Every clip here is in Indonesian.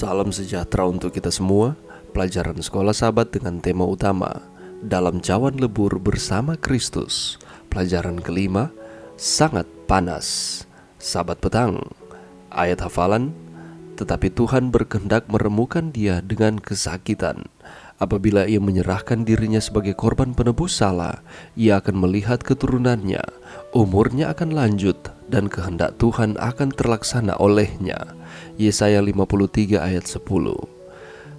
Salam sejahtera untuk kita semua. Pelajaran Sekolah Sahabat dengan tema utama Dalam Cawan Lebur Bersama Kristus. Pelajaran kelima, sangat panas. Sahabat petang. Ayat hafalan, tetapi Tuhan berkehendak meremukan dia dengan kesakitan. Apabila ia menyerahkan dirinya sebagai korban penebus salah, ia akan melihat keturunannya, umurnya akan lanjut, dan kehendak Tuhan akan terlaksana olehnya. Yesaya 53 ayat 10.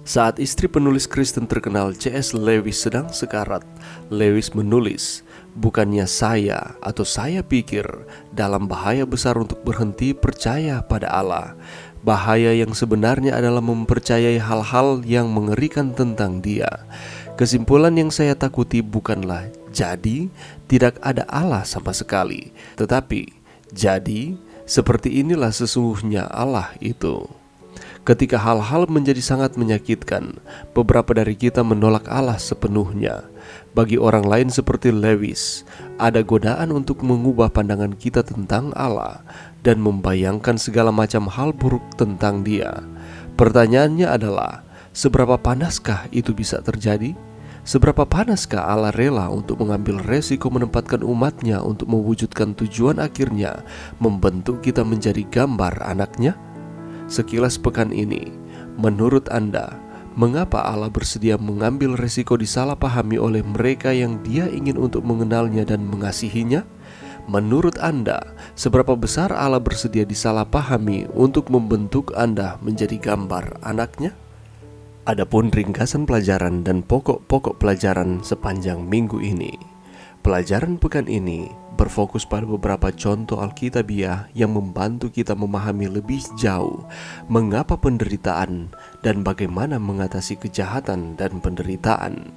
Saat istri penulis Kristen terkenal C.S. Lewis sedang sekarat, Lewis menulis, "Bukannya saya atau saya pikir dalam bahaya besar untuk berhenti percaya pada Allah. Bahaya yang sebenarnya adalah mempercayai hal-hal yang mengerikan tentang Dia. Kesimpulan yang saya takuti bukanlah jadi tidak ada Allah sama sekali, tetapi jadi seperti inilah sesungguhnya Allah itu." Ketika hal-hal menjadi sangat menyakitkan, beberapa dari kita menolak Allah sepenuhnya. Bagi orang lain seperti Lewis, ada godaan untuk mengubah pandangan kita tentang Allah dan membayangkan segala macam hal buruk tentang Dia. Pertanyaannya adalah, seberapa panaskah itu bisa terjadi? Seberapa panaskah Allah rela untuk mengambil resiko menempatkan umatnya untuk mewujudkan tujuan akhirnya, membentuk kita menjadi gambar anaknya? Sekilas pekan ini, menurut Anda, mengapa Allah bersedia mengambil resiko disalahpahami oleh mereka yang Dia ingin untuk mengenalnya dan mengasihinya? Menurut Anda, seberapa besar Allah bersedia disalahpahami untuk membentuk Anda menjadi gambar anaknya? Adapun ringkasan pelajaran dan pokok-pokok pelajaran sepanjang minggu ini. Pelajaran pekan ini berfokus pada beberapa contoh Alkitabiah yang membantu kita memahami lebih jauh mengapa penderitaan dan bagaimana mengatasi kejahatan dan penderitaan.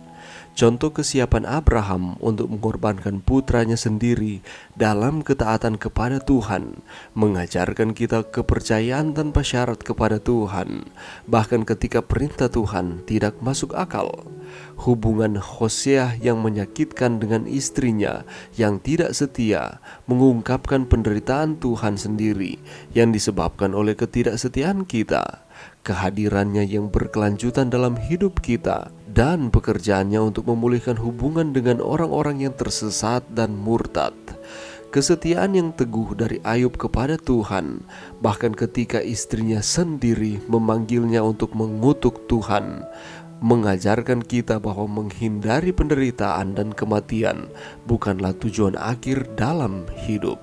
Contoh kesiapan Abraham untuk mengorbankan putranya sendiri dalam ketaatan kepada Tuhan, mengajarkan kita kepercayaan tanpa syarat kepada Tuhan, bahkan ketika perintah Tuhan tidak masuk akal. Hubungan Hosea yang menyakitkan dengan istrinya yang tidak setia mengungkapkan penderitaan Tuhan sendiri yang disebabkan oleh ketidaksetiaan kita. Kehadirannya yang berkelanjutan dalam hidup kita dan pekerjaannya untuk memulihkan hubungan dengan orang-orang yang tersesat dan murtad. Kesetiaan yang teguh dari Ayub kepada Tuhan, bahkan ketika istrinya sendiri memanggilnya untuk mengutuk Tuhan, mengajarkan kita bahwa menghindari penderitaan dan kematian bukanlah tujuan akhir dalam hidup.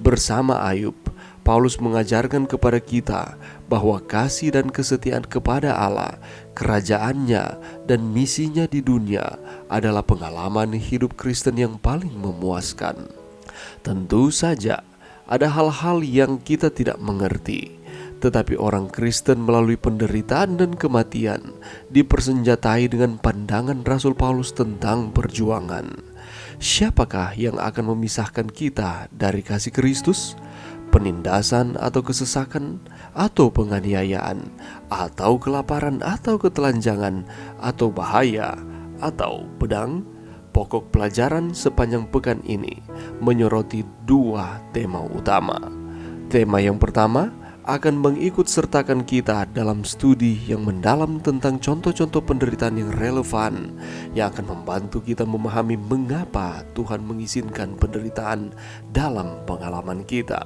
Bersama Ayub, Paulus mengajarkan kepada kita bahwa kasih dan kesetiaan kepada Allah, kerajaannya, dan misinya di dunia adalah pengalaman hidup Kristen yang paling memuaskan. Tentu saja ada hal-hal yang kita tidak mengerti, tetapi orang Kristen melalui penderitaan dan kematian dipersenjatai dengan pandangan Rasul Paulus tentang perjuangan. Siapakah yang akan memisahkan kita dari kasih Kristus? Penindasan atau kesesakan, atau penganiayaan, atau kelaparan, atau ketelanjangan, atau bahaya, atau pedang? Pokok pelajaran sepanjang pekan ini menyoroti dua tema utama. Tema yang pertama akan mengikut sertakan kita dalam studi yang mendalam tentang contoh-contoh penderitaan yang relevan, yang akan membantu kita memahami mengapa Tuhan mengizinkan penderitaan dalam pengalaman kita.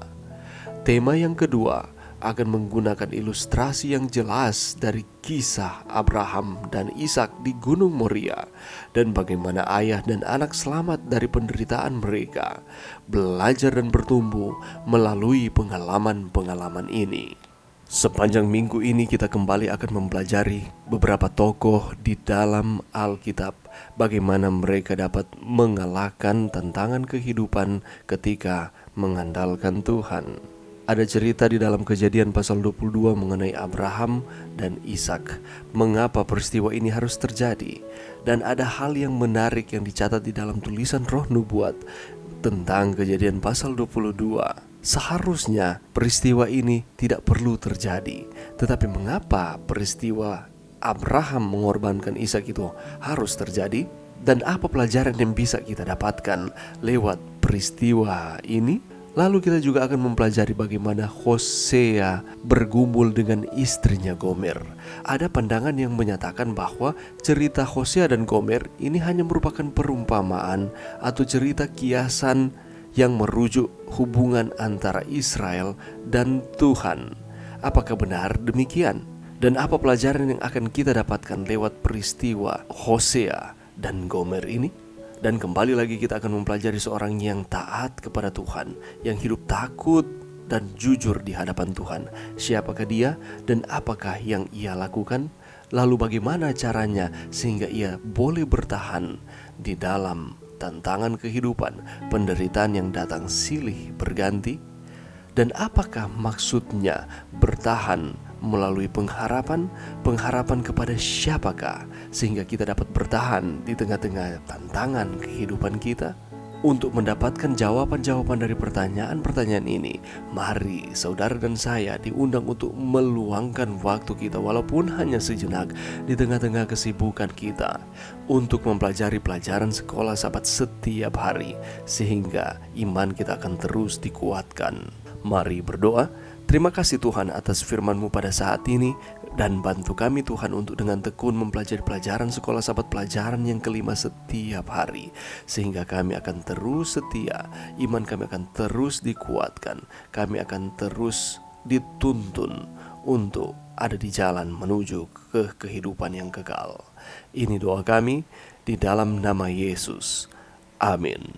Tema yang kedua akan menggunakan ilustrasi yang jelas dari kisah Abraham dan Ishak di Gunung Moria dan bagaimana ayah dan anak selamat dari penderitaan mereka, belajar dan bertumbuh melalui pengalaman-pengalaman ini. Sepanjang minggu ini kita kembali akan mempelajari beberapa tokoh di dalam Alkitab, bagaimana mereka dapat mengalahkan tantangan kehidupan ketika mengandalkan Tuhan. Ada cerita di dalam Kejadian pasal 22 mengenai Abraham dan Ishak. Mengapa peristiwa ini harus terjadi? Dan ada hal yang menarik yang dicatat di dalam tulisan Roh Nubuat tentang Kejadian pasal 22. Seharusnya peristiwa ini tidak perlu terjadi, tetapi mengapa peristiwa Abraham mengorbankan Ishak itu harus terjadi? Dan apa pelajaran yang bisa kita dapatkan lewat peristiwa ini? Lalu kita juga akan mempelajari bagaimana Hosea bergumul dengan istrinya Gomer. Ada pandangan yang menyatakan bahwa cerita Hosea dan Gomer ini hanya merupakan perumpamaan atau cerita kiasan yang merujuk hubungan antara Israel dan Tuhan. Apakah benar demikian? Dan apa pelajaran yang akan kita dapatkan lewat peristiwa Hosea dan Gomer ini? Dan kembali lagi kita akan mempelajari seorang yang taat kepada Tuhan, yang hidup takut dan jujur di hadapan Tuhan. Siapakah dia dan apakah yang ia lakukan? Lalu bagaimana caranya sehingga ia boleh bertahan di dalam tantangan kehidupan, penderitaan yang datang silih berganti? Dan apakah maksudnya bertahan melalui pengharapan kepada siapakah sehingga kita dapat bertahan di tengah-tengah tantangan kehidupan kita? Untuk mendapatkan jawaban-jawaban dari pertanyaan-pertanyaan ini, mari saudara dan saya diundang untuk meluangkan waktu kita walaupun hanya sejenak di tengah-tengah kesibukan kita untuk mempelajari pelajaran sekolah Sabat setiap hari sehingga iman kita akan terus dikuatkan. Mari berdoa. Terima kasih Tuhan atas firman-Mu pada saat ini, dan bantu kami Tuhan untuk dengan tekun mempelajari pelajaran sekolah Sabat pelajaran yang kelima setiap hari, sehingga kami akan terus setia, iman kami akan terus dikuatkan, kami akan terus dituntun untuk ada di jalan menuju ke kehidupan yang kekal. Ini doa kami di dalam nama Yesus. Amin.